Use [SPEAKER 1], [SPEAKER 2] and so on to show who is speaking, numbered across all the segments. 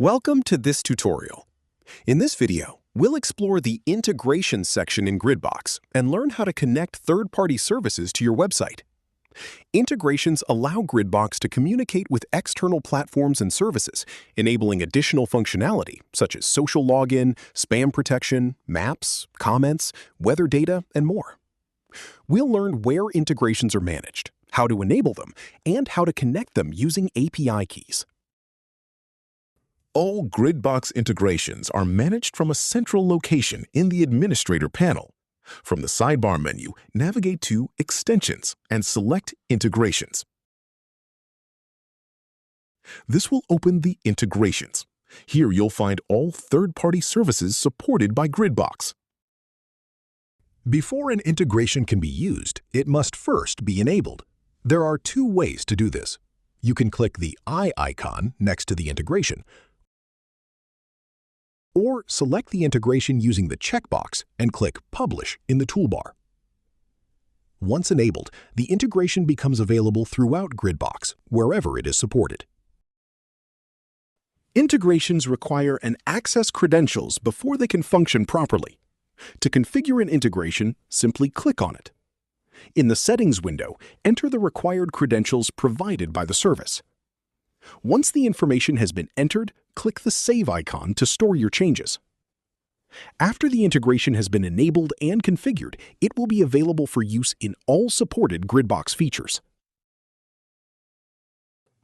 [SPEAKER 1] Welcome to this tutorial. In this video, we'll explore the Integration section in Gridbox and learn how to connect third-party services to your website. Integrations allow Gridbox to communicate with external platforms and services, enabling additional functionality such as social login, spam protection, maps, comments, weather data, and more. We'll learn where integrations are managed, how to enable them, and how to connect them using API keys.
[SPEAKER 2] All Gridbox integrations are managed from a central location in the Administrator panel. From the sidebar menu, navigate to Extensions and select Integrations. This will open the Integrations. Here you'll find all third-party services supported by Gridbox.
[SPEAKER 3] Before an integration can be used, it must first be enabled. There are two ways to do this. You can click the eye icon next to the integration, or select the integration using the checkbox and click Publish in the toolbar. Once enabled, the integration becomes available throughout Gridbox, wherever it is supported.
[SPEAKER 1] Integrations require an access credentials before they can function properly. To configure an integration, simply click on it. In the Settings window, enter the required credentials provided by the service. Once the information has been entered, click the Save icon to store your changes. After the integration has been enabled and configured, it will be available for use in all supported Gridbox features.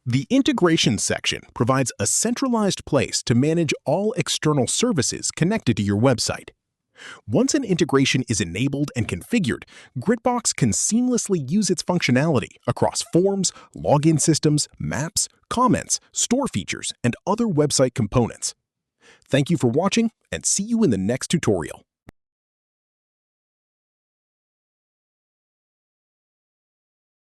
[SPEAKER 1] The Integration section provides a centralized place to manage all external services connected to your website. Once an integration is enabled and configured, Gridbox can seamlessly use its functionality across forms, login systems, maps, comments, store features, and other website components. Thank you for watching, and see you in the next tutorial.